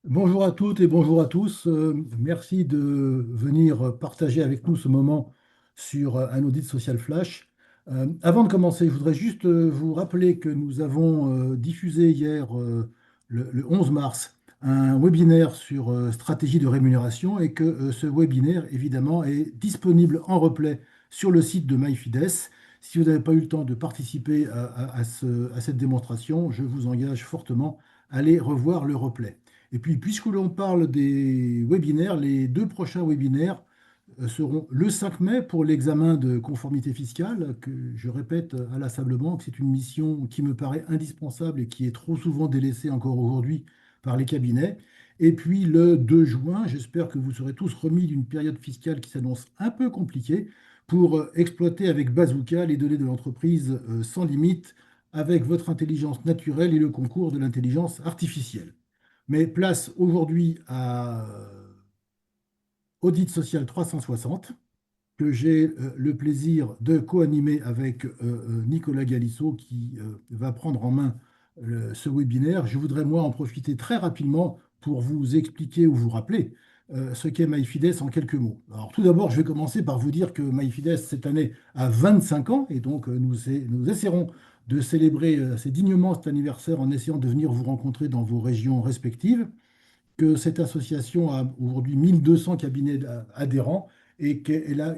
Bonjour à toutes et bonjour à tous. Merci de venir partager avec nous ce moment sur un audit social flash. Avant de commencer, je voudrais juste vous rappeler que nous avons diffusé hier, le 11 mars, un webinaire sur stratégie de rémunération et que ce webinaire, évidemment, est disponible en replay sur le site de MyFides. Si vous n'avez pas eu le temps de participer à cette démonstration, je vous engage fortement à aller revoir le replay. Et puis, puisque l'on parle des webinaires, les deux prochains webinaires seront le 5 mai pour l'examen de conformité fiscale, que je répète inlassablement que c'est une mission qui me paraît indispensable et qui est trop souvent délaissée encore aujourd'hui par les cabinets. Et puis le 2 juin, j'espère que vous serez tous remis d'une période fiscale qui s'annonce un peu compliquée pour exploiter avec Bazooka les données de l'entreprise sans limite avec votre intelligence naturelle et le concours de l'intelligence artificielle. Mais place aujourd'hui à Audit Social 360, que j'ai le plaisir de co-animer avec Nicolas Galissot, qui va prendre en main ce webinaire. Je voudrais, moi, en profiter très rapidement pour vous expliquer ou vous rappeler ce qu'est MyFides en quelques mots. Alors, tout d'abord, je vais commencer par vous dire que MyFides, cette année, a 25 ans, et donc nous essaierons de célébrer assez dignement cet anniversaire en essayant de venir vous rencontrer dans vos régions respectives, que cette association a aujourd'hui 1200 cabinets adhérents et qu'elle a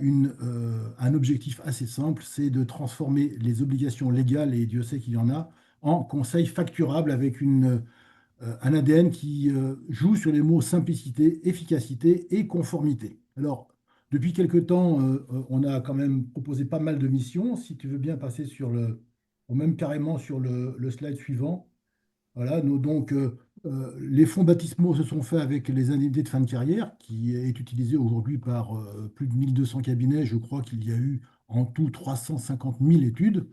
un objectif assez simple, c'est de transformer les obligations légales, et Dieu sait qu'il y en a, en conseils facturables avec un ADN qui joue sur les mots simplicité, efficacité et conformité. Alors, depuis quelque temps, on a quand même proposé pas mal de missions. Si tu veux bien passer ou même carrément sur le slide suivant. Voilà, les fonds baptismaux se sont faits avec les indemnités de fin de carrière, qui est utilisé aujourd'hui par plus de 1200 cabinets. Je crois qu'il y a eu en tout 350 000 études.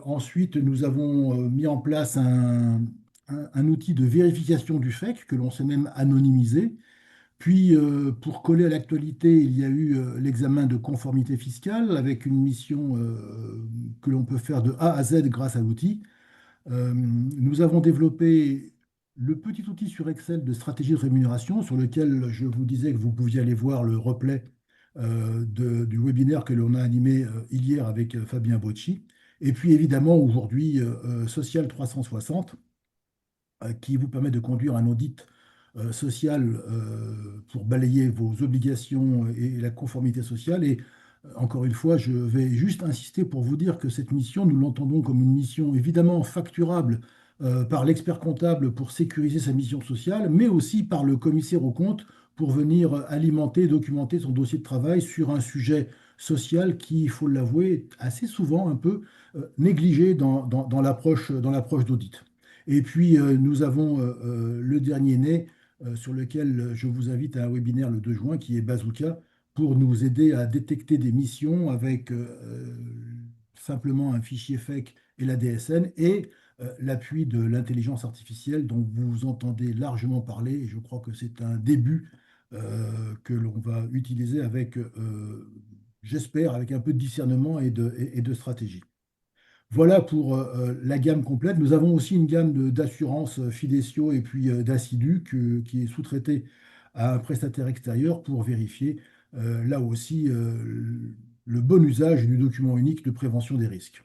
Ensuite, nous avons mis en place un outil de vérification du FEC que l'on sait même anonymiser. Puis, pour coller à l'actualité, il y a eu l'examen de conformité fiscale avec une mission que l'on peut faire de A à Z grâce à l'outil. Nous avons développé le petit outil sur Excel de stratégie de rémunération sur lequel je vous disais que vous pouviez aller voir le replay du webinaire que l'on a animé hier avec Fabien Bocci. Et puis évidemment aujourd'hui Social 360 qui vous permet de conduire un audit social pour balayer vos obligations et la conformité sociale. Et encore une fois, je vais juste insister pour vous dire que cette mission, nous l'entendons comme une mission évidemment facturable par l'expert comptable pour sécuriser sa mission sociale, mais aussi par le commissaire aux comptes pour venir alimenter, documenter son dossier de travail sur un sujet social qui, il faut l'avouer, est assez souvent un peu négligé dans l'approche d'audit. Et puis, nous avons le dernier né sur lequel je vous invite à un webinaire le 2 juin qui est Bazooka pour nous aider à détecter des missions avec simplement un fichier FEC et la DSN et l'appui de l'intelligence artificielle dont vous entendez largement parler. Et je crois que c'est un début que l'on va utiliser avec, j'espère, avec un peu de discernement et de stratégie. Voilà pour la gamme complète. Nous avons aussi une gamme d'assurances Fidecio et puis d'Assidu qui est sous-traitée à un prestataire extérieur pour vérifier là aussi le bon usage du document unique de prévention des risques.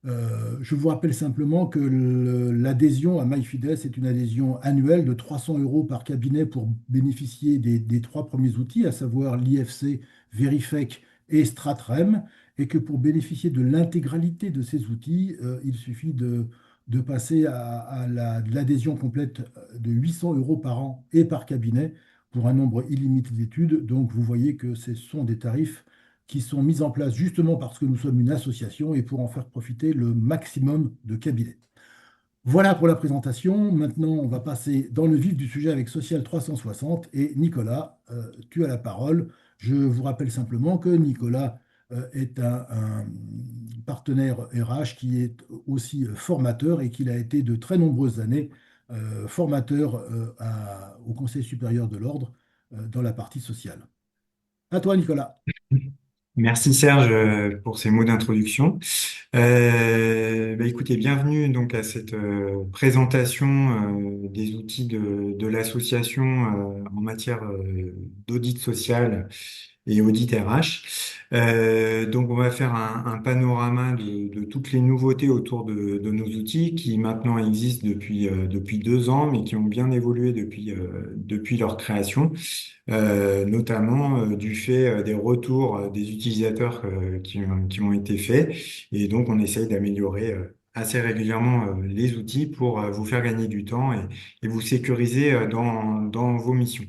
Je vous rappelle simplement que l'adhésion à MyFides est une adhésion annuelle de 300 euros par cabinet pour bénéficier des trois premiers outils, à savoir l'IFC, Verifec et StratRem, et que pour bénéficier de l'intégralité de ces outils, il suffit de passer de l'adhésion complète de 800 euros par an et par cabinet pour un nombre illimité d'études. Donc vous voyez que ce sont des tarifs qui sont mises en place justement parce que nous sommes une association et pour en faire profiter le maximum de cabinets. Voilà pour la présentation. Maintenant, on va passer dans le vif du sujet avec Social 360 et Nicolas, tu as la parole. Je vous rappelle simplement que Nicolas est un partenaire RH qui est aussi formateur et qu'il a été de très nombreuses années formateur au Conseil supérieur de l'ordre dans la partie sociale. À toi, Nicolas. Merci Serge pour ces mots d'introduction. Écoutez, bienvenue donc à cette présentation des outils de l'association en matière d'audit social et audit RH. Donc on va faire un panorama de toutes les nouveautés autour de nos outils qui maintenant existent depuis 2 ans, mais qui ont bien évolué depuis leur création, notamment du fait des retours des utilisateurs qui ont été faits. Et donc, on essaye d'améliorer assez régulièrement les outils pour vous faire gagner du temps et vous sécuriser dans vos missions.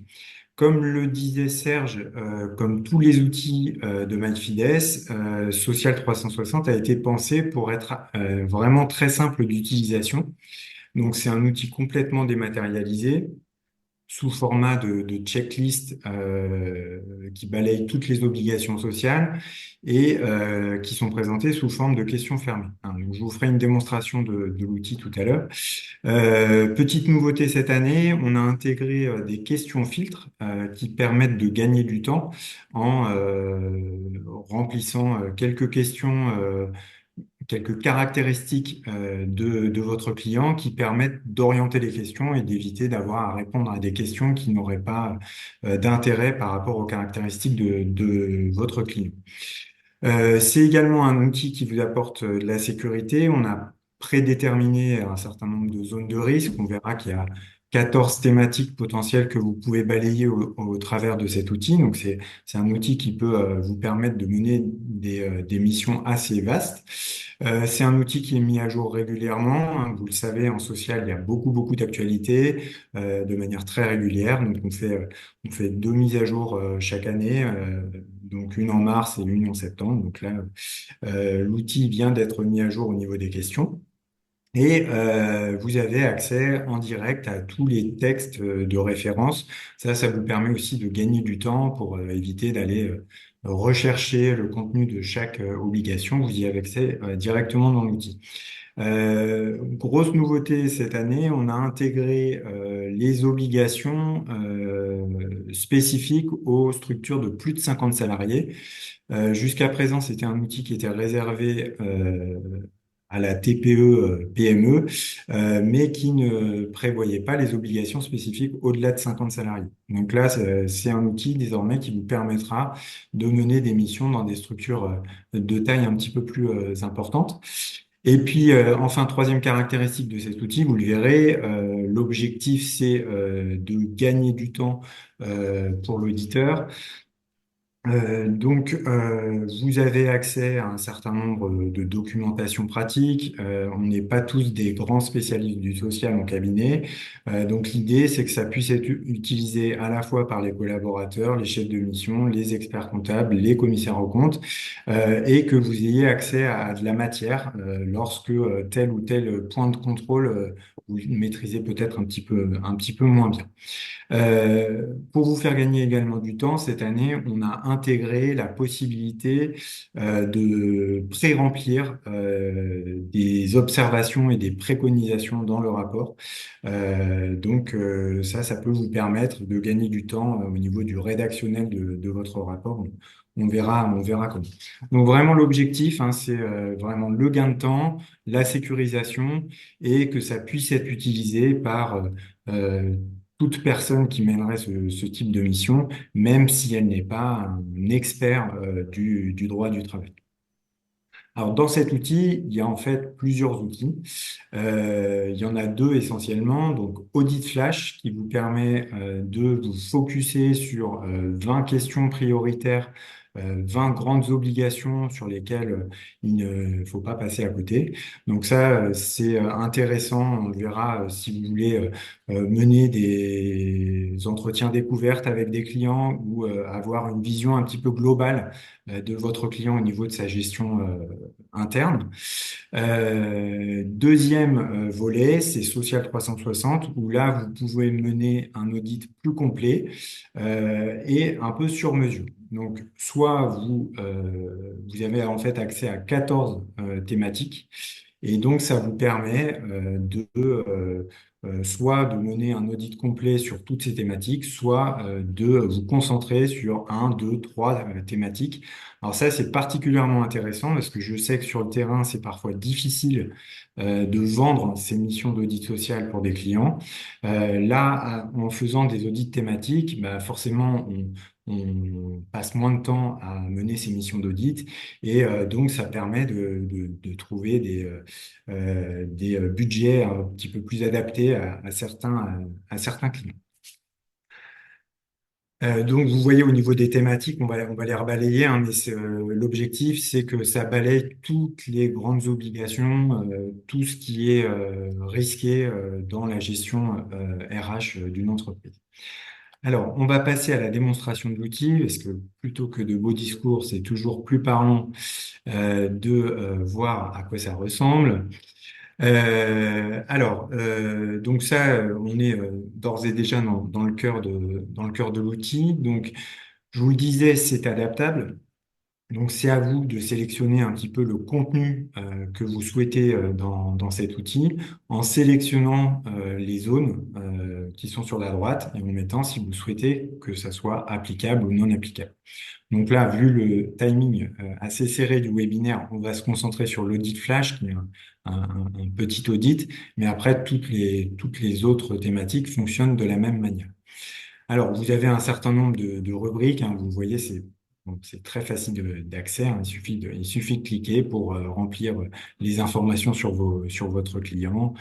Comme le disait Serge, comme tous les outils de MyFides, Social 360 a été pensé pour être vraiment très simple d'utilisation. Donc, c'est un outil complètement dématérialisé sous format de checklist qui balaye toutes les obligations sociales et qui sont présentées sous forme de questions fermées. Hein, donc je vous ferai une démonstration de l'outil tout à l'heure. Petite nouveauté cette année, on a intégré des questions filtres qui permettent de gagner du temps en remplissant quelques questions quelques caractéristiques de votre client qui permettent d'orienter les questions et d'éviter d'avoir à répondre à des questions qui n'auraient pas d'intérêt par rapport aux caractéristiques de votre client. C'est également un outil qui vous apporte de la sécurité. On a prédéterminé un certain nombre de zones de risque. On verra qu'il y a 14 thématiques potentielles que vous pouvez balayer au travers de cet outil. Donc, c'est un outil qui peut vous permettre de mener des missions assez vastes. C'est un outil qui est mis à jour régulièrement. Hein. Vous le savez, en social, il y a beaucoup d'actualités de manière très régulière. Donc, on fait 2 mises à jour chaque année. Donc une en mars et une en septembre. Donc là, l'outil vient d'être mis à jour au niveau des questions. Et vous avez accès en direct à tous les textes de référence. Ça vous permet aussi de gagner du temps pour éviter d'aller rechercher le contenu de chaque obligation. Vous y avez accès directement dans l'outil. Grosse nouveauté cette année, on a intégré les obligations spécifiques aux structures de plus de 50 salariés. Jusqu'à présent, c'était un outil qui était réservé à la TPE, PME, mais qui ne prévoyait pas les obligations spécifiques au-delà de 50 salariés. Donc là, c'est un outil désormais qui vous permettra de mener des missions dans des structures de taille un petit peu plus importante. Et puis, enfin, troisième caractéristique de cet outil, vous le verrez, l'objectif, c'est de gagner du temps pour l'auditeur. Vous avez accès à un certain nombre de documentations pratiques. On n'est pas tous des grands spécialistes du social en cabinet. Donc, l'idée, c'est que ça puisse être utilisé à la fois par les collaborateurs, les chefs de mission, les experts comptables, les commissaires aux comptes, et que vous ayez accès à de la matière lorsque tel ou tel point de contrôle vous maîtrisez peut-être un petit peu moins bien. Pour vous faire gagner également du temps, cette année, on a intégré la possibilité de pré-remplir des observations et des préconisations dans le rapport. Ça peut vous permettre de gagner du temps au niveau du rédactionnel de votre rapport. On verra comment. Donc vraiment l'objectif, hein, c'est vraiment le gain de temps, la sécurisation et que ça puisse être utilisé par euh, toute personne qui mènerait ce type de mission, même si elle n'est pas un expert du droit du travail. Alors, dans cet outil, il y a en fait plusieurs outils. Il y en a deux essentiellement. Donc, Audit Flash, qui vous permet de vous focuser sur 20 questions prioritaires, 20 grandes obligations sur lesquelles il ne faut pas passer à côté. Donc ça, c'est intéressant. On le verra si vous voulez mener des entretiens découvertes avec des clients ou avoir une vision un petit peu globale de votre client au niveau de sa gestion interne. Deuxième volet, c'est Social 360, où là, vous pouvez mener un audit plus complet et un peu sur mesure. Donc, soit vous avez en fait accès à 14 thématiques, et donc ça vous permet soit de mener un audit complet sur toutes ces thématiques, soit de vous concentrer sur un, deux, trois thématiques. Alors ça, c'est particulièrement intéressant parce que je sais que sur le terrain, c'est parfois difficile de vendre ces missions d'audit social pour des clients. Là, en faisant des audits thématiques, bah forcément, on passe moins de temps à mener ces missions d'audit et donc ça permet de trouver des budgets un petit peu plus adaptés à certains clients. Donc, vous voyez, au niveau des thématiques, on va les rebalayer, hein, mais l'objectif, c'est que ça balaye toutes les grandes obligations, tout ce qui est risqué dans la gestion RH d'une entreprise. Alors, on va passer à la démonstration de l'outil, parce que plutôt que de beaux discours, c'est toujours plus parlant de voir à quoi ça ressemble. Donc ça, on est d'ores et déjà dans dans le cœur de l'outil. Donc, je vous le disais, c'est adaptable. Donc, c'est à vous de sélectionner un petit peu le contenu que vous souhaitez dans cet outil, en sélectionnant les zones qui sont sur la droite et en mettant si vous souhaitez que ça soit applicable ou non applicable. Donc là, vu le timing assez serré du webinaire, on va se concentrer sur l'audit flash, qui est un petit audit, mais après, toutes les autres thématiques fonctionnent de la même manière. Alors, vous avez un certain nombre de rubriques, hein, vous voyez, c'est très facile d'accès, hein, il suffit de cliquer pour remplir les informations sur votre client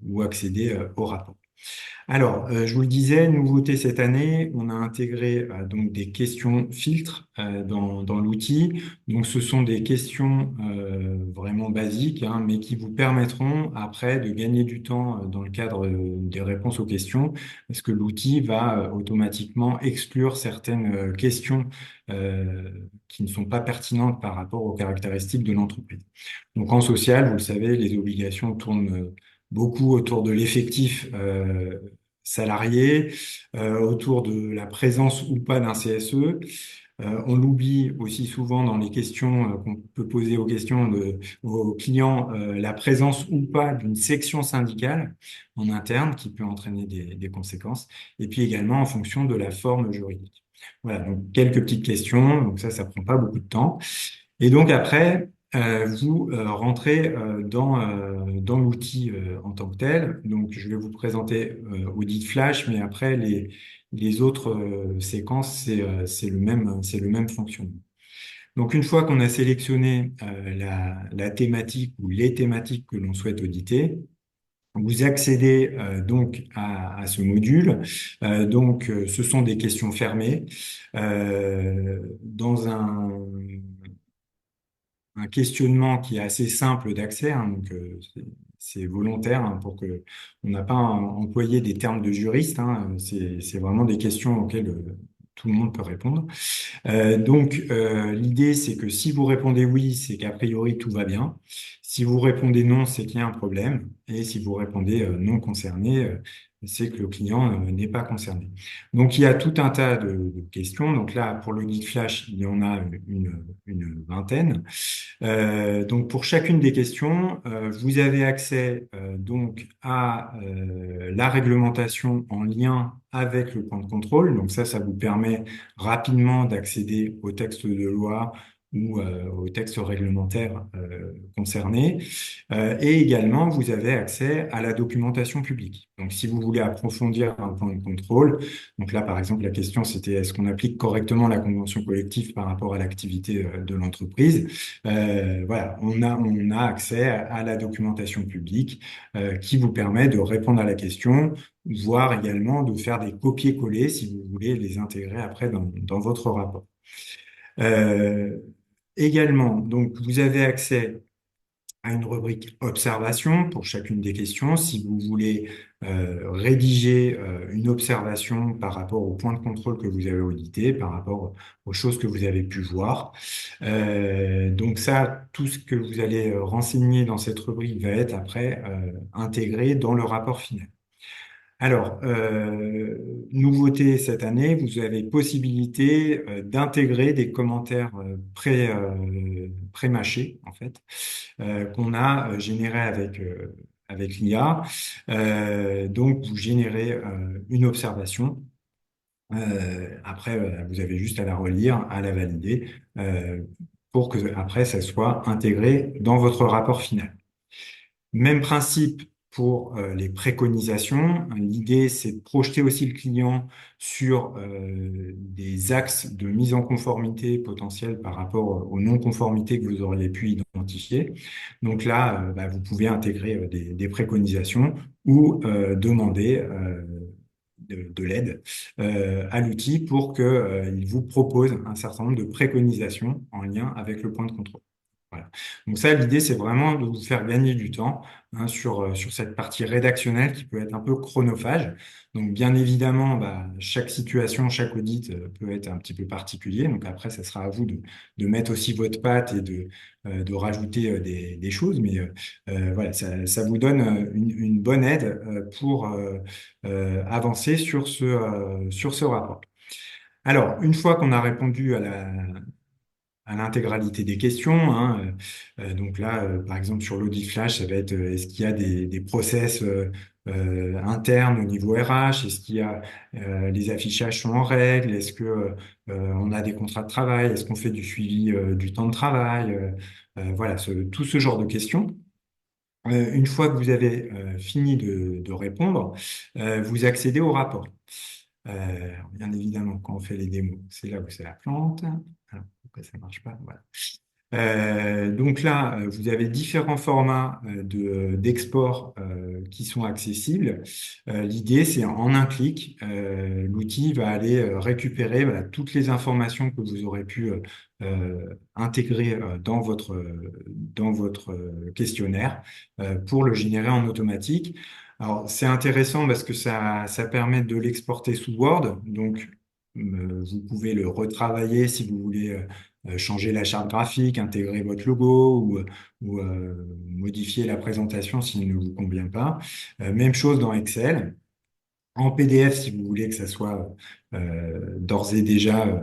ou accéder au rapport. Alors, je vous le disais, nouveauté cette année, on a intégré donc des questions filtres dans l'outil. Donc, ce sont des questions vraiment basiques, hein, mais qui vous permettront après de gagner du temps dans le cadre des réponses aux questions, parce que l'outil va automatiquement exclure certaines questions qui ne sont pas pertinentes par rapport aux caractéristiques de l'entreprise. Donc, en social, vous le savez, les obligations tournent beaucoup autour de l'effectif salarié, autour de la présence ou pas d'un CSE. On l'oublie aussi souvent dans les questions qu'on peut poser aux clients, la présence ou pas d'une section syndicale en interne qui peut entraîner des conséquences, et puis également en fonction de la forme juridique. Voilà, donc quelques petites questions, donc ça prend pas beaucoup de temps. Et donc après, vous rentrez dans l'outil en tant que tel. Donc je vais vous présenter Audit Flash, mais après les autres séquences, c'est le même fonctionnement. Donc une fois qu'on a sélectionné la thématique ou les thématiques que l'on souhaite auditer, vous accédez donc à ce module. Ce sont des questions fermées dans un questionnement qui est assez simple d'accès, hein, donc c'est volontaire hein, pour que on n'a pas employé des termes de juriste, hein, c'est vraiment des questions auxquelles tout le monde peut répondre. L'idée, c'est que si vous répondez oui, c'est qu'a priori tout va bien. Si vous répondez non, c'est qu'il y a un problème. Et si vous répondez non concerné, c'est que le client n'est pas concerné. Donc, il y a tout un tas de questions. Donc là, pour le guide flash, il y en a une vingtaine. Donc pour chacune des questions, vous avez accès donc à la réglementation en lien avec le point de contrôle. Donc ça vous permet rapidement d'accéder au texte de loi ou au texte réglementaire concerné. Et également, vous avez accès à la documentation publique. Donc si vous voulez approfondir un point de contrôle, donc là par exemple la question c'était est-ce qu'on applique correctement la convention collective par rapport à l'activité de l'entreprise? Voilà, on a accès à la documentation publique qui vous permet de répondre à la question, voire également de faire des copier-coller si vous voulez les intégrer après dans votre rapport. Euh, Également, donc vous avez accès à une rubrique observation pour chacune des questions. Si vous voulez rédiger une observation par rapport au point de contrôle que vous avez audité, par rapport aux choses que vous avez pu voir. Donc ça, tout ce que vous allez renseigner dans cette rubrique va être après intégré dans le rapport final. Alors, nouveauté cette année, vous avez possibilité d'intégrer des commentaires pré-mâchés, en fait, qu'on a générés avec l'IA. Donc, vous générez une observation. Après, vous avez juste à la relire, à la valider, euh, pour que après, ça soit intégré dans votre rapport final. Même principe pour les préconisations. L'idée, c'est de projeter aussi le client sur des axes de mise en conformité potentiels par rapport aux non-conformités que vous auriez pu identifier. Donc là, vous pouvez intégrer des préconisations ou demander de l'aide à l'outil pour que, il vous propose un certain nombre de préconisations en lien avec le point de contrôle. Voilà. Donc ça, l'idée, c'est vraiment de vous faire gagner du temps sur cette partie rédactionnelle qui peut être un peu chronophage. Donc bien évidemment, chaque situation, chaque audit peut être un petit peu particulier. Donc après, ça sera à vous de mettre aussi votre patte et de rajouter des choses. Mais voilà, ça vous donne une bonne aide pour avancer sur ce rapport. Alors, une fois qu'on a répondu à l'intégralité des questions, hein. Donc là, par exemple, sur l'audit flash, ça va être est-ce qu'il y a des process internes au niveau RH? Est-ce qu'il y a les affichages sont en règle? Est-ce que on a des contrats de travail? Est-ce qu'on fait du suivi du temps de travail? Voilà, tout ce genre de questions. Une fois que vous avez fini de répondre, vous accédez au rapport. Bien évidemment, quand on fait les démos, c'est là où c'est la plante. Alors, pourquoi ça marche pas? Voilà. Donc là, vous avez différents formats d'export qui sont accessibles. L'idée, c'est en un clic, l'outil va aller récupérer voilà, toutes les informations que vous aurez pu intégrer dans votre questionnaire pour le générer en automatique. Alors, c'est intéressant parce que ça permet de l'exporter sous Word. Donc, vous pouvez le retravailler si vous voulez changer la charte graphique, intégrer votre logo ou modifier la présentation s'il ne vous convient pas. Même chose dans Excel. En PDF, si vous voulez que ça soit d'ores et déjà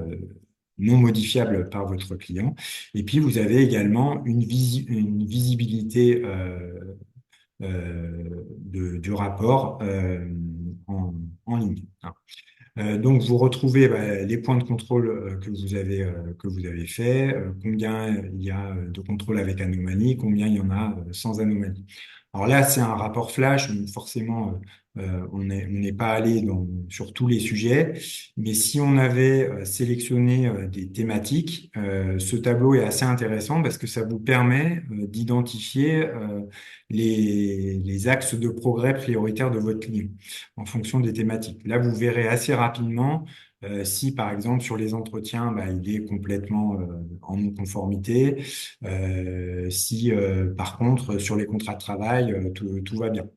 non modifiable par votre client. Et puis, vous avez également une visibilité du rapport en ligne. Donc, vous retrouvez les points de contrôle que vous avez fait, combien il y a de contrôles avec anomalie, combien il y en a sans anomalie. Alors là, c'est un rapport flash, donc forcément, on n'est pas allé sur tous les sujets, mais si on avait sélectionné des thématiques, ce tableau est assez intéressant parce que ça vous permet d'identifier les axes de progrès prioritaires de votre client en fonction des thématiques. Là, vous verrez assez rapidement si, par exemple, sur les entretiens, il est complètement en non-conformité, si, par contre, sur les contrats de travail, tout va bien.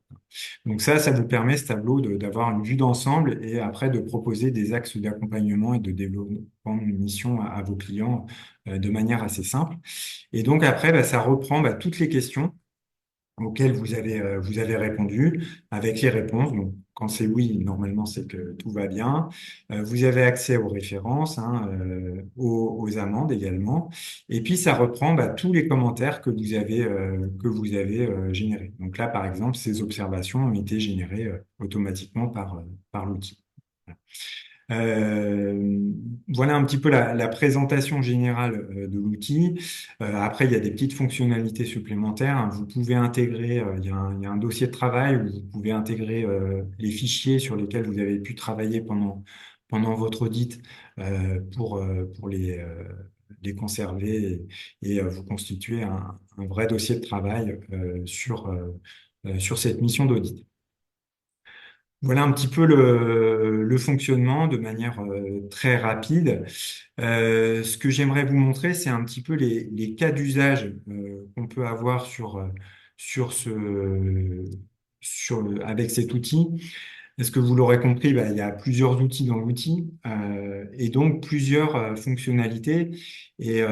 Donc ça vous permet, ce tableau, d'avoir une vue d'ensemble et après de proposer des axes d'accompagnement et de développement de mission à vos clients de manière assez simple. Et donc après, ça reprend toutes les questions auxquelles vous avez répondu avec les réponses. Donc, quand c'est oui, normalement, c'est que tout va bien. Vous avez accès aux références, hein, aux amendes également. Et puis, ça reprend tous les commentaires que vous avez générés. Donc là, par exemple, ces observations ont été générées automatiquement par l'outil. Euh, voilà un petit peu la présentation générale de l'outil. Après, il y a des petites fonctionnalités supplémentaires, hein. Vous pouvez intégrer, il y a un dossier de travail où vous pouvez intégrer les fichiers sur lesquels vous avez pu travailler pendant votre audit pour les conserver et vous constituer un vrai dossier de travail sur cette mission d'audit. Voilà un petit peu le fonctionnement de manière très rapide. Ce que j'aimerais vous montrer, c'est un petit peu les cas d'usage qu'on peut avoir sur avec cet outil. Est-ce que vous l'aurez compris, il y a plusieurs outils dans l'outil et donc plusieurs fonctionnalités. Et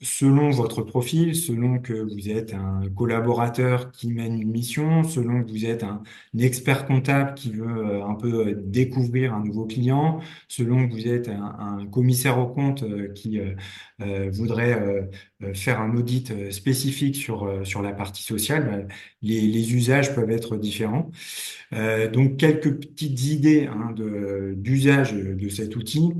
selon votre profil, selon que vous êtes un collaborateur qui mène une mission, selon que vous êtes un expert comptable qui veut un peu découvrir un nouveau client, selon que vous êtes un commissaire aux comptes qui voudrait faire un audit spécifique sur la partie sociale, bah, les usages peuvent être différents. Donc, quelques petites idées hein, d'usage de cet outil.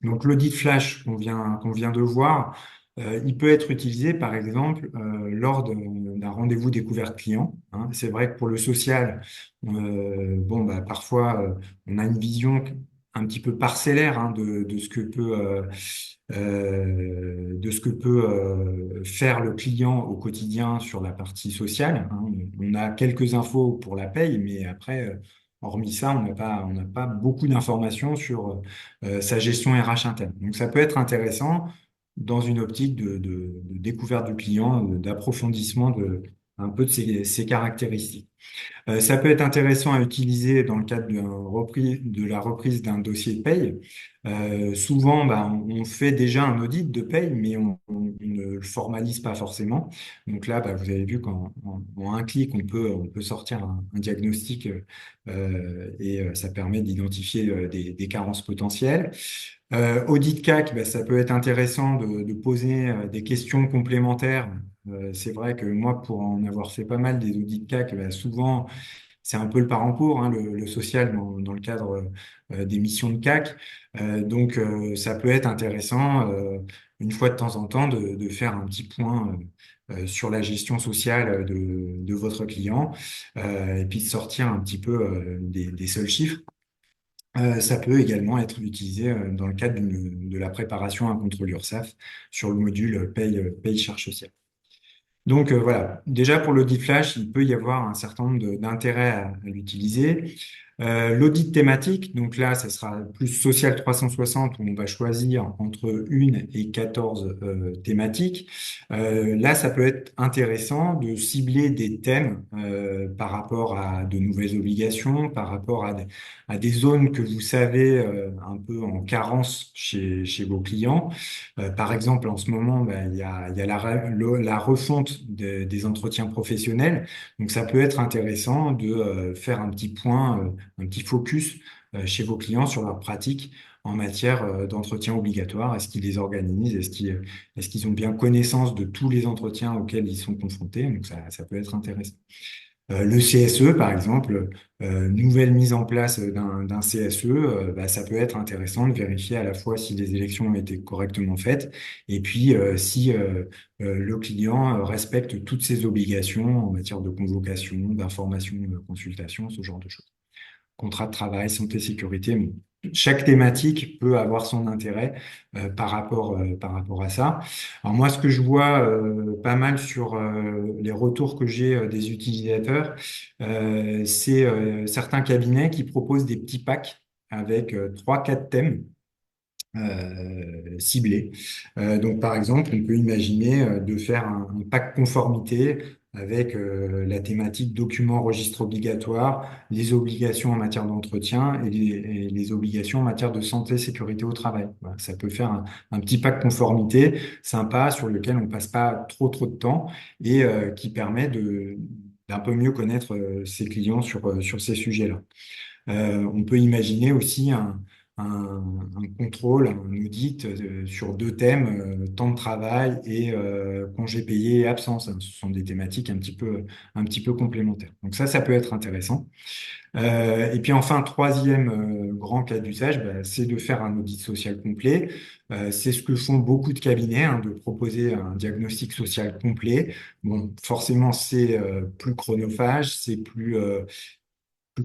Donc l'audit flash qu'on vient de voir, il peut être utilisé par exemple lors d'un rendez-vous découverte client, hein. C'est vrai que pour le social, bon bah parfois on a une vision un petit peu parcellaire hein, de ce que peut faire le client au quotidien sur la partie sociale, hein. On a quelques infos pour la paye, mais après hormis ça, on n'a pas beaucoup d'informations sur sa gestion RH interne. Donc ça peut être intéressant dans une optique de découverte du client, d'approfondissement un peu de ses caractéristiques. Ça peut être intéressant à utiliser dans le cadre de la reprise d'un dossier de paye. Souvent, bah, on fait déjà un audit de paye, mais on ne le formalise pas forcément. Donc là, bah, vous avez vu en un clic, on peut sortir un diagnostic et ça permet d'identifier des carences potentielles. Audit CAC, bah, ça peut être intéressant de poser des questions complémentaires. C'est vrai que moi, pour en avoir fait pas mal des audits CAC, bah, souvent, c'est un peu le parent cours, hein, le social dans le cadre des missions de CAC. Donc, ça peut être intéressant, une fois de temps en temps, de faire un petit point sur la gestion sociale de votre client et puis de sortir un petit peu des seuls chiffres. Ça peut également être utilisé dans le cadre de la préparation à un contrôle URSSAF sur le module paye charge sociale. Donc voilà, déjà pour l'audit flash, il peut y avoir un certain nombre d'intérêts à l'utiliser. L'audit thématique, donc là, ça sera plus social 360 où on va choisir entre 1 et 14 thématiques. Là, ça peut être intéressant de cibler des thèmes par rapport à de nouvelles obligations, par rapport à des zones que vous savez un peu en carence chez vos clients. Par exemple, en ce moment, ben, il y a la refonte des entretiens professionnels. Donc, ça peut être intéressant de faire un petit point, un petit focus chez vos clients sur leurs pratiques en matière d'entretien obligatoire. Est-ce qu'ils les organisent? Est-ce qu'ils ont bien connaissance de tous les entretiens auxquels ils sont confrontés? Donc, ça peut être intéressant. Le CSE, par exemple, nouvelle mise en place d'un CSE, bah, ça peut être intéressant de vérifier à la fois si les élections ont été correctement faites et puis si le client respecte toutes ses obligations en matière de convocation, d'information, de consultation, ce genre de choses. Contrat de travail, santé, sécurité. Bon, chaque thématique peut avoir son intérêt par rapport à ça. Alors moi, ce que je vois pas mal sur les retours que j'ai des utilisateurs, c'est certains cabinets qui proposent des petits packs avec 3, 4 thèmes ciblés. Donc, par exemple, on peut imaginer de faire un pack conformité avec la thématique documents, registres obligatoires, les obligations en matière d'entretien et les obligations en matière de santé, sécurité au travail. Voilà, ça peut faire un petit pack conformité sympa sur lequel on passe pas trop de temps et qui permet d'un peu mieux connaître ses clients sur ces sujets-là. On peut imaginer aussi un contrôle, un audit sur 2 thèmes, temps de travail et congés payés et absence. Ce sont des thématiques un petit peu complémentaires. Donc ça peut être intéressant. Et puis enfin, troisième grand cas d'usage, bah, c'est de faire un audit social complet. C'est ce que font beaucoup de cabinets, hein, de proposer un diagnostic social complet. Bon, forcément, c'est plus chronophage, c'est plus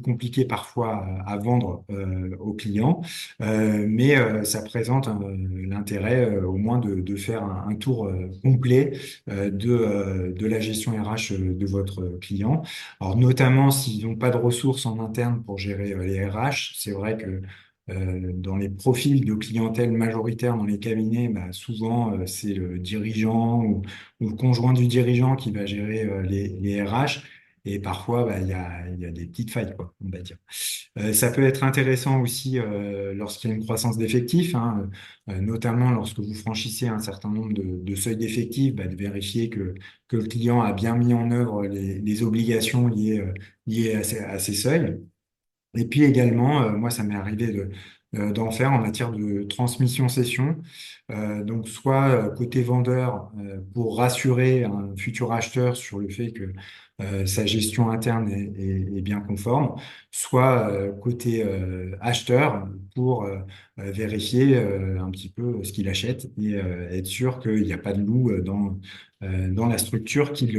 compliqué parfois à vendre aux clients, mais ça présente l'intérêt au moins de faire un tour complet de la gestion RH de votre client. Alors notamment s'ils n'ont pas de ressources en interne pour gérer les RH, c'est vrai que dans les profils de clientèle majoritaire dans les cabinets, bah, souvent c'est le dirigeant ou le conjoint du dirigeant qui va gérer les RH. et parfois bah, il y a des petites failles, quoi, on va dire. Ça peut être intéressant aussi lorsqu'il y a une croissance d'effectifs, hein, notamment lorsque vous franchissez un certain nombre de seuils d'effectifs, bah, de vérifier que le client a bien mis en œuvre les obligations liées à ces seuils. Et puis également, moi, ça m'est arrivé d'en faire en matière de transmission-cession. Donc, soit côté vendeur, pour rassurer un futur acheteur sur le fait que sa gestion interne est bien conforme, soit côté acheteur pour vérifier un petit peu ce qu'il achète et être sûr qu'il n'y a pas de loup dans la structure qu'il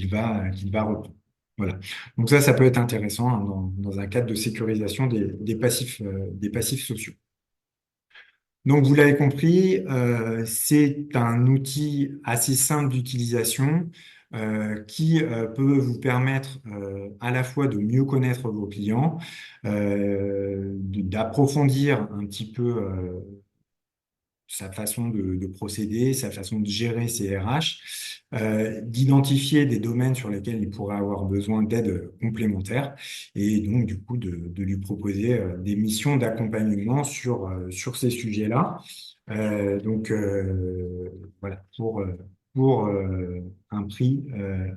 va reprendre. Voilà. Donc ça peut être intéressant hein, dans un cadre de sécurisation des passifs sociaux. Donc vous l'avez compris, c'est un outil assez simple d'utilisation qui peut vous permettre à la fois de mieux connaître vos clients, d'approfondir un petit peu sa façon de procéder, sa façon de gérer ses RH, d'identifier des domaines sur lesquels il pourrait avoir besoin d'aide complémentaire et donc du coup de lui proposer des missions d'accompagnement sur ces sujets-là. Voilà, pour un prix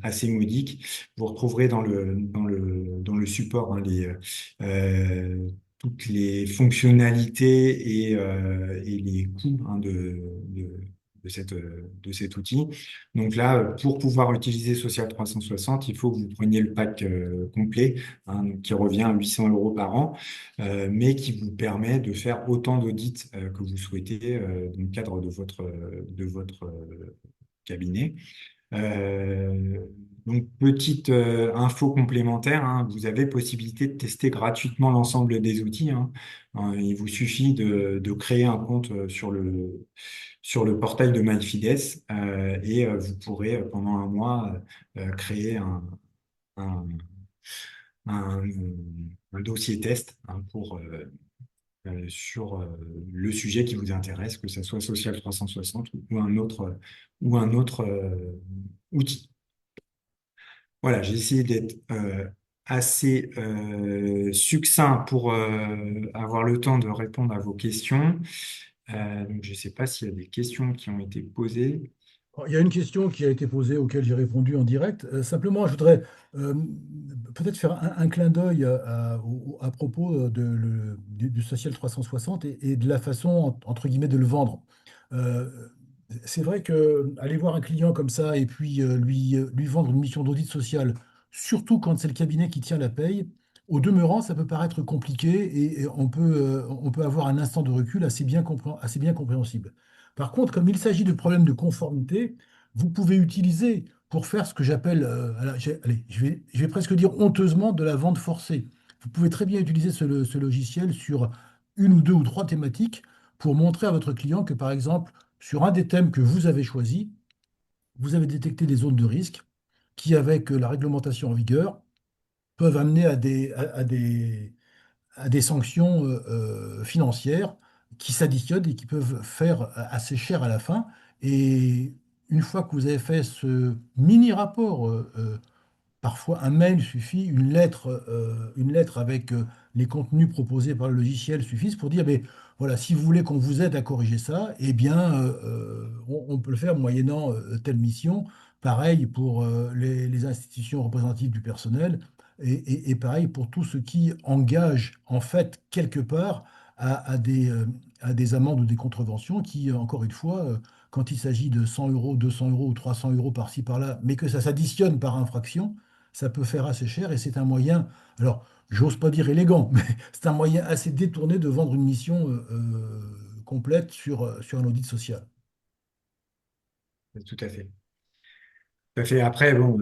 assez modique. Vous retrouverez dans le support hein, toutes les fonctionnalités et les coûts hein, de cet outil. Donc là, pour pouvoir utiliser Social 360, il faut que vous preniez le pack complet, hein, donc qui revient à 800 euros par an, mais qui vous permet de faire autant d'audits que vous souhaitez dans le cadre de votre cabinet. Euh, donc, petite info complémentaire, hein, vous avez possibilité de tester gratuitement l'ensemble des outils. Hein. Il vous suffit de créer un compte sur le portail de MyFides et vous pourrez pendant un mois créer un, un- un dossier test hein, sur le sujet qui vous intéresse, que ce soit Social 360 ou un autre outil. Voilà, j'ai essayé d'être assez succinct pour avoir le temps de répondre à vos questions. Donc, je ne sais pas s'il y a des questions qui ont été posées. Il y a une question qui a été posée auquel j'ai répondu en direct. Simplement, je voudrais euh, peut-être faire un clin d'œil à propos du Social 360 et de la façon, entre guillemets, de le vendre. Euh, c'est vrai que aller voir un client comme ça et puis lui vendre une mission d'audit social, surtout quand c'est le cabinet qui tient la paye, au demeurant, ça peut paraître compliqué et on peut avoir un instant de recul assez bien compréhensible. Par contre, comme il s'agit de problèmes de conformité, vous pouvez utiliser pour faire ce que j'appelle, allez, je vais presque dire honteusement, de la vente forcée. Vous pouvez très bien utiliser ce logiciel sur une ou deux ou trois thématiques pour montrer à votre client que, par exemple, sur un des thèmes que vous avez choisi, vous avez détecté des zones de risque qui, avec la réglementation en vigueur, peuvent amener à des sanctions financières qui s'additionnent et qui peuvent faire assez cher à la fin. Et une fois que vous avez fait ce mini rapport parfois, un mail suffit, une lettre avec les contenus proposés par le logiciel suffisent pour dire, mais voilà, si vous voulez qu'on vous aide à corriger ça, eh bien, on peut le faire moyennant telle mission. Pareil pour les institutions représentatives du personnel et pareil pour tout ce qui engage, en fait, quelque part, à des amendes ou des contraventions qui, encore une fois, quand il s'agit de 100 euros, 200 euros ou 300 euros par-ci, par-là, mais que ça s'additionne par infraction, ça peut faire assez cher et c'est un moyen, alors j'ose pas dire élégant, mais c'est un moyen assez détourné de vendre une mission complète sur un audit social. Tout à fait. Tout à fait. Après, bon,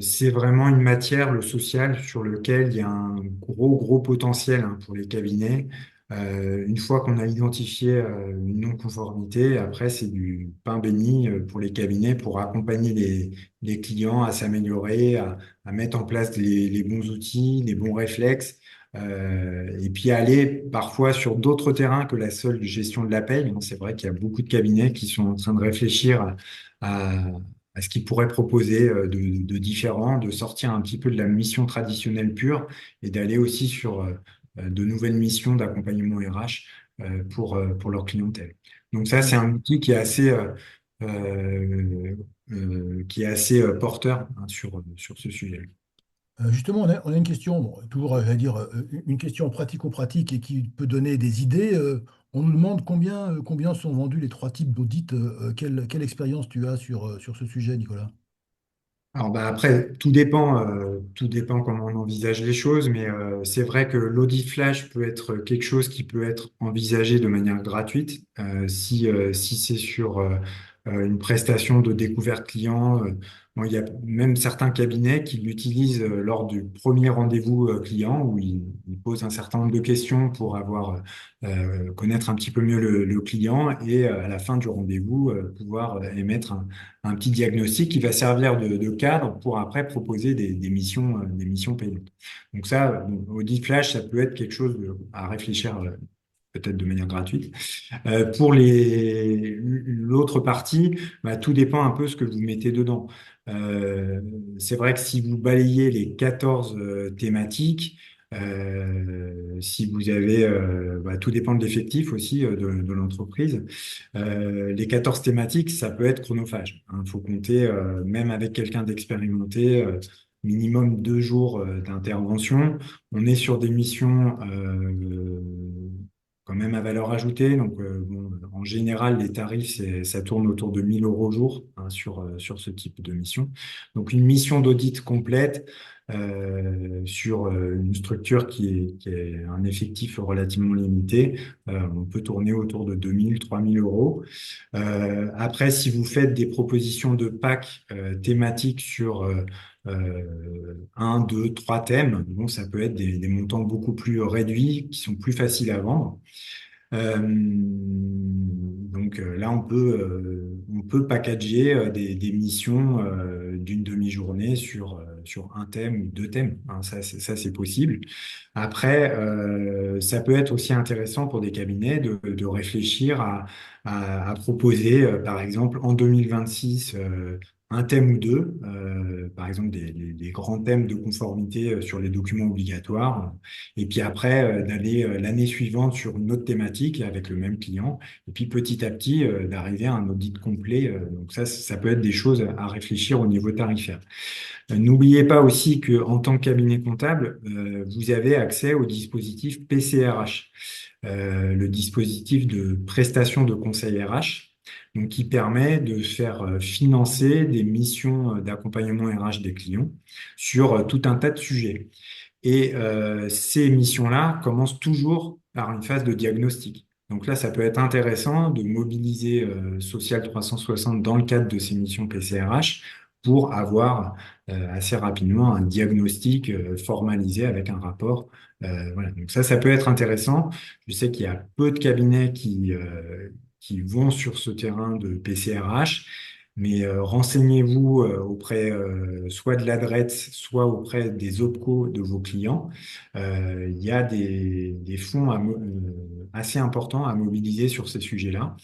c'est vraiment une matière, le social, sur lequel il y a un gros potentiel hein, pour les cabinets. Une fois qu'on a identifié une non-conformité, après, c'est du pain béni pour les cabinets pour accompagner les clients à s'améliorer, à mettre en place les bons outils, les bons réflexes, et puis aller parfois sur d'autres terrains que la seule gestion de la paie. C'est vrai qu'il y a beaucoup de cabinets qui sont en train de réfléchir à à ce qu'ils pourraient proposer de différent, de sortir un petit peu de la mission traditionnelle pure et d'aller aussi sur de nouvelles missions d'accompagnement RH pour leur clientèle. Donc ça, c'est Ouais. un outil qui est assez porteur hein, sur ce sujet. Justement, on a une question, bon, toujours, j'allais dire, une question pratico-pratique et qui peut donner des idées. On nous demande combien sont vendus les trois types d'audits. Quelle expérience tu as sur ce sujet, Nicolas? Alors bah après, tout dépend comment on envisage les choses, mais c'est vrai que l'audit flash peut être quelque chose qui peut être envisagé de manière gratuite si c'est sur une prestation de découverte client. Bon, il y a même certains cabinets qui l'utilisent lors du premier rendez-vous client où ils posent un certain nombre de questions pour connaître un petit peu mieux le client et à la fin du rendez-vous pouvoir émettre un petit diagnostic qui va servir de cadre pour après proposer des missions payantes. Donc ça, bon, Audit Flash, ça peut être quelque chose à réfléchir peut-être de manière gratuite. Pour l'autre partie, bah, tout dépend un peu ce que vous mettez dedans. C'est vrai que si vous balayez les 14 thématiques, si vous avez, bah, tout dépend de l'effectif aussi de l'entreprise. Les 14 thématiques, ça peut être chronophage. Il faut compter, même avec quelqu'un d'expérimenté, minimum 2 jours d'intervention. On est sur des missions quand même à valeur ajoutée. Donc, bon, en général, les tarifs, ça tourne autour de 1 000 € au jour hein, sur ce type de mission. Donc, une mission d'audit complète sur une structure qui est un effectif relativement limité, on peut tourner autour de 2 000, 3 000 €. Après, si vous faites des propositions de packs thématiques sur un, deux, trois thèmes, bon, ça peut être des montants beaucoup plus réduits qui sont plus faciles à vendre. Donc là, on peut packager des missions d'une demi-journée sur un thème ou deux thèmes. Hein, ça, c'est possible. Après, ça peut être aussi intéressant pour des cabinets de réfléchir à proposer, par exemple, en 2026, un thème ou deux, par exemple des grands thèmes de conformité sur les documents obligatoires, et puis après d'aller l'année suivante sur une autre thématique avec le même client, et puis petit à petit d'arriver à un audit complet. Donc ça peut être des choses à réfléchir au niveau tarifaire. N'oubliez pas aussi que en tant que cabinet comptable, vous avez accès au dispositif PCRH, le dispositif de prestation de conseil RH, donc qui permet de faire financer des missions d'accompagnement RH des clients sur tout un tas de sujets. Et ces missions-là commencent toujours par une phase de diagnostic. Donc là, ça peut être intéressant de mobiliser Social 360 dans le cadre de ces missions PCRH pour avoir assez rapidement un diagnostic formalisé avec un rapport. Voilà. Donc ça peut être intéressant. Je sais qu'il y a peu de cabinets qui vont sur ce terrain de PCRH. Mais renseignez-vous auprès soit de l'adresse, soit auprès des OPCO de vos clients. Il y a des fonds assez importants à mobiliser sur ces sujets-là.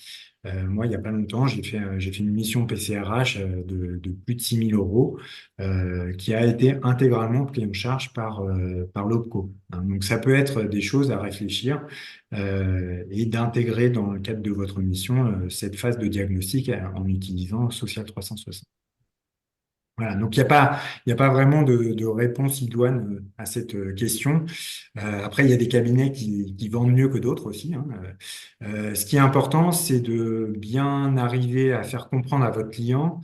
Moi, il n'y a pas longtemps, j'ai fait une mission PCRH de plus de 6 000 € qui a été intégralement pris en charge par l'OPCO. Hein. Donc, ça peut être des choses à réfléchir et d'intégrer dans le cadre de votre mission cette phase de diagnostic en utilisant Social 360. Voilà, donc il y a pas vraiment de réponse idoine à cette question. Après, il y a des cabinets qui vendent mieux que d'autres aussi. Hein. Ce qui est important, c'est de bien arriver à faire comprendre à votre client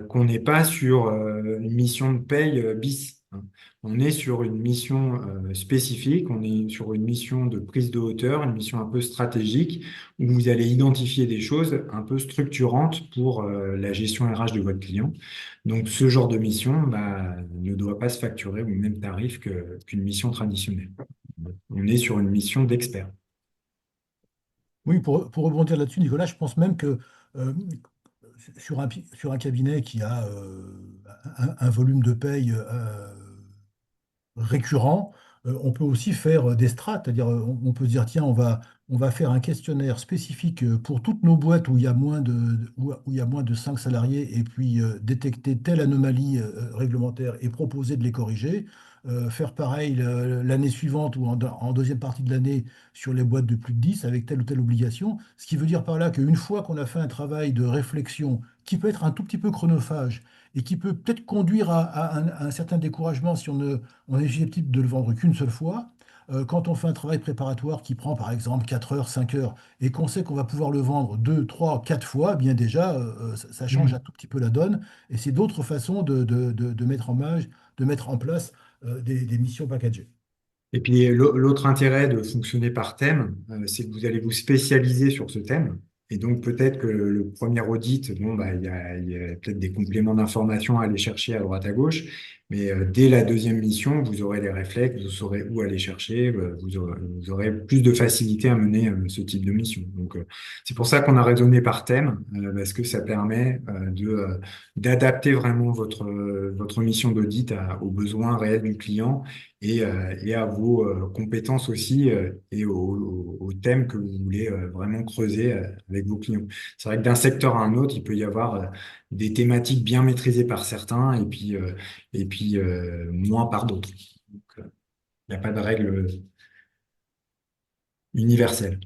qu'on n'est pas sur une mission de paye bis. Hein. On est sur une mission spécifique, on est sur une mission de prise de hauteur, une mission un peu stratégique, où vous allez identifier des choses un peu structurantes pour la gestion RH de votre client. Donc, ce genre de mission bah, ne doit pas se facturer au même tarif qu'une mission traditionnelle. On est sur une mission d'expert. Oui, pour rebondir là-dessus, Nicolas, je pense même que euh, sur un cabinet qui a un volume de paye récurrent, On peut aussi faire des strates, c'est-à-dire on peut se dire, tiens, on va faire un questionnaire spécifique pour toutes nos boîtes où il y a où il y a moins de 5 salariés et puis détecter telle anomalie réglementaire et proposer de les corriger. Faire pareil l'année suivante ou en deuxième partie de l'année sur les boîtes de plus de 10 avec telle ou telle obligation. Ce qui veut dire par là qu'une fois qu'on a fait un travail de réflexion qui peut être un tout petit peu chronophage et qui peut peut-être conduire à un certain découragement si on est susceptible de le vendre qu'une seule fois. Quand on fait un travail préparatoire qui prend par exemple 4 heures, 5 heures, et qu'on sait qu'on va pouvoir le vendre 2, 3, 4 fois, eh bien déjà, ça change un tout petit peu la donne. Et c'est d'autres façons de mettre en place des missions packagées. Et puis l'autre intérêt de fonctionner par thème, c'est que vous allez vous spécialiser sur ce thème. Et donc peut-être que le premier audit, bon, bah, il y a peut-être des compléments d'information à aller chercher à droite à gauche, mais dès la deuxième mission, vous aurez les réflexes, vous saurez où aller chercher, vous aurez plus de facilité à mener ce type de mission. Donc c'est pour ça qu'on a raisonné par thème, parce que ça permet d'adapter vraiment votre mission d'audit aux besoins réels du client et à vos compétences aussi et aux thèmes que vous voulez vraiment creuser avec vos clients. C'est vrai que d'un secteur à un autre, il peut y avoir des thématiques bien maîtrisées par certains et puis moins par d'autres. Donc, il n'y a pas de règle universelle.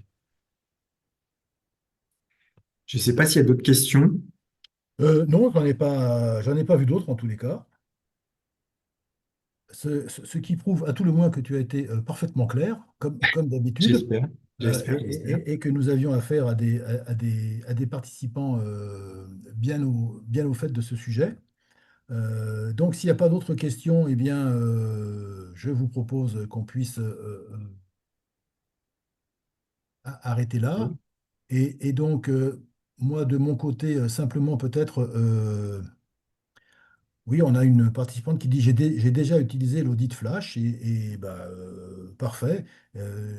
Je ne sais pas s'il y a d'autres questions. Non, j'en ai pas vu d'autres en tous les cas. Ce qui prouve à tout le moins que tu as été parfaitement clair, comme d'habitude, J'espère, j'espère. et que nous avions affaire à des participants bien au fait de ce sujet. Donc, s'il n'y a pas d'autres questions, eh bien, je vous propose qu'on puisse arrêter là. Et donc, moi, de mon côté, simplement peut-être, oui, on a une participante qui dit, j'ai déjà utilisé l'audit Flash bah, parfait.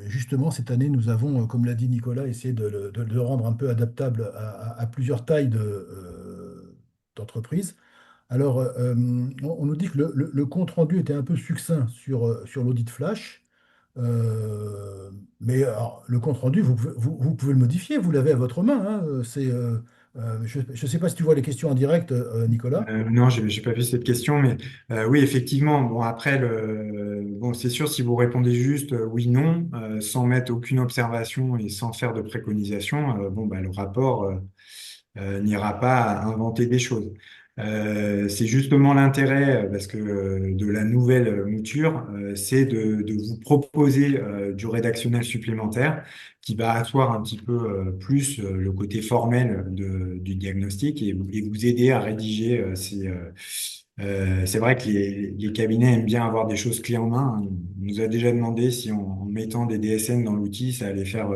Justement, cette année, nous avons, comme l'a dit Nicolas, essayé de le rendre un peu adaptable à plusieurs tailles d'entreprises. Alors, on nous dit que le compte-rendu était un peu succinct sur l'audit Flash. Mais alors, le compte-rendu, vous pouvez le modifier, vous l'avez à votre main, hein. Je ne sais pas si tu vois les questions en direct, Nicolas. Non, j'ai pas vu cette question, mais oui, effectivement. Bon, après, bon, c'est sûr, si vous répondez juste oui, non, sans mettre aucune observation et sans faire de préconisation, bon, bah, le rapport n'ira pas à inventer des choses. C'est justement l'intérêt, parce que de la nouvelle mouture, c'est de vous proposer du rédactionnel supplémentaire qui va asseoir un petit peu plus le côté formel du diagnostic et vous aider à rédiger c'est vrai que les cabinets aiment bien avoir des choses clés en main. On nous a déjà demandé si en mettant des DSN dans l'outil, ça allait faire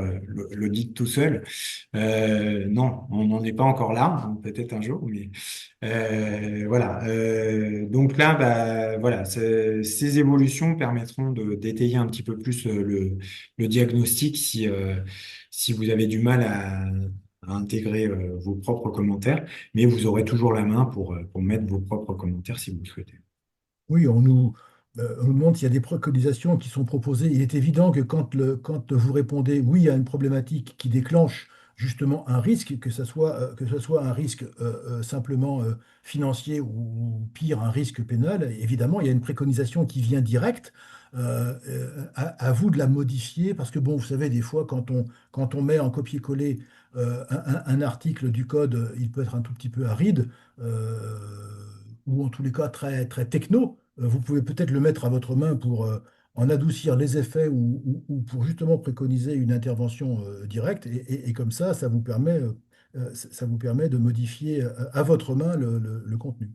l'audit tout seul. Non, on n'en est pas encore là, hein, peut-être un jour, mais voilà. Donc là, bah, voilà, ces évolutions permettront d'étayer un petit peu plus le diagnostic si vous avez du mal à intégrer vos propres commentaires, mais vous aurez toujours la main pour mettre vos propres commentaires si vous le souhaitez. Oui, on nous demande s'il y a des préconisations qui sont proposées. Il est évident que quand vous répondez oui à une problématique qui déclenche justement un risque, que ce soit un risque simplement financier ou pire, un risque pénal, évidemment, il y a une préconisation qui vient directe. À vous de la modifier parce que, bon, vous savez, des fois, quand on met en copier-coller un article du code, il peut être un tout petit peu aride. Ou en tous les cas très, très techno, vous pouvez peut-être le mettre à votre main pour en adoucir les effets ou pour justement préconiser une intervention directe. Et comme ça vous permet de modifier à votre main le contenu.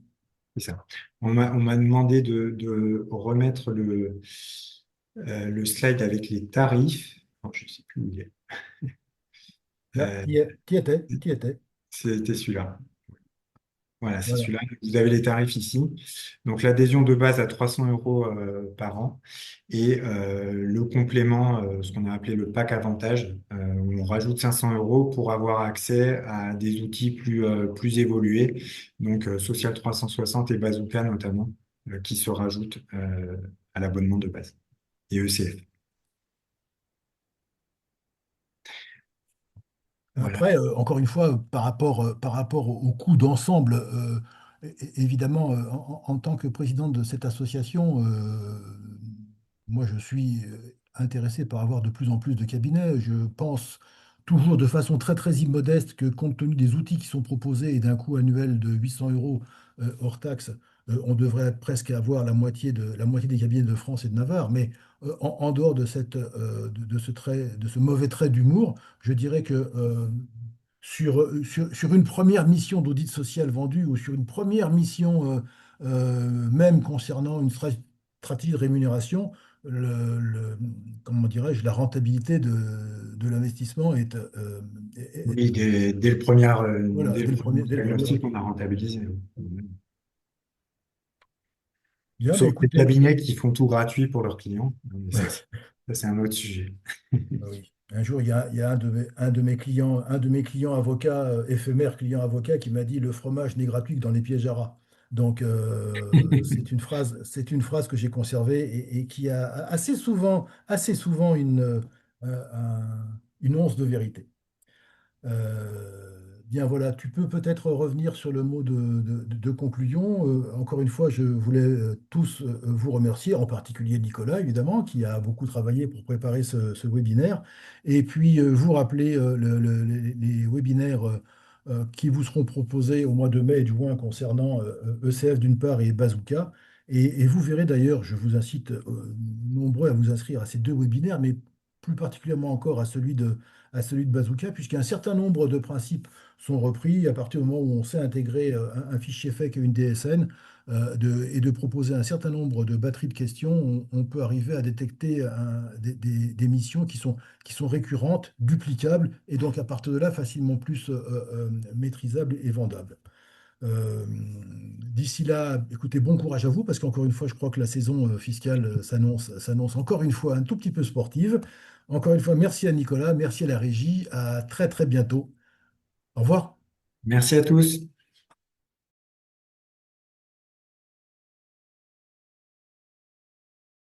C'est ça. On m'a demandé de remettre le slide avec les tarifs. Non, je ne sais plus où il est. Là, Euh, t'y étais. C'était celui-là. Voilà, c'est Voilà. celui-là. Vous avez les tarifs ici. Donc l'adhésion de base à 300 euros par an et le complément, ce qu'on a appelé le pack avantage, où on rajoute 500 euros pour avoir accès à des outils plus évolués, donc Social 360 et Bazooka notamment, qui se rajoutent à l'abonnement de base. et ECF. Voilà. Après, encore une fois, par rapport au coût d'ensemble, évidemment, en tant que président de cette association, moi, je suis intéressé par avoir de plus en plus de cabinets. Je pense toujours de façon très, très immodeste que compte tenu des outils qui sont proposés et d'un coût annuel de 800 euros hors taxe, on devrait presque avoir la moitié des cabinets de France et de Navarre. Mais en dehors de de ce mauvais trait d'humour, je dirais que sur une première mission d'audit social vendue ou sur une première mission même concernant une stratégie de rémunération, comment dirais-je, la rentabilité de l'investissement Oui, voilà, dès le premier dès le premier diagnostic, on retour. a rentabilisé. Bien, bah Sauf les écoutez, cabinets qui font tout gratuit pour leurs clients. Mais ça, c'est un autre sujet. ah oui. Un jour, il y a un de mes clients avocats, éphémère client avocat, qui m'a dit le fromage n'est gratuit que dans les pièges à rats. Donc, c'est une phrase que j'ai conservée et qui a assez souvent une once de vérité. Bien voilà, tu peux peut-être revenir sur le mot de conclusion. Encore une fois, je voulais tous vous remercier, en particulier Nicolas, évidemment, qui a beaucoup travaillé pour préparer ce webinaire. Et puis vous rappeler les webinaires qui vous seront proposés au mois de mai et de juin concernant ECF d'une part et Bazooka. Et vous verrez d'ailleurs, je vous incite nombreux à vous inscrire à ces deux webinaires, mais plus particulièrement encore à celui de Bazooka, puisqu'un certain nombre de principes sont repris à partir du moment où on sait intégrer un fichier FAQ et une DSN et de proposer un certain nombre de batteries de questions, on peut arriver à détecter des missions qui sont récurrentes, duplicables, et donc à partir de là, facilement plus maîtrisables et vendables. Euh, D'ici là, écoutez, bon courage à vous, parce qu'encore une fois, je crois que la saison fiscale s'annonce encore une fois un tout petit peu sportive. Encore une fois, merci à Nicolas, merci à la régie, à très très bientôt. Au revoir. Merci à tous.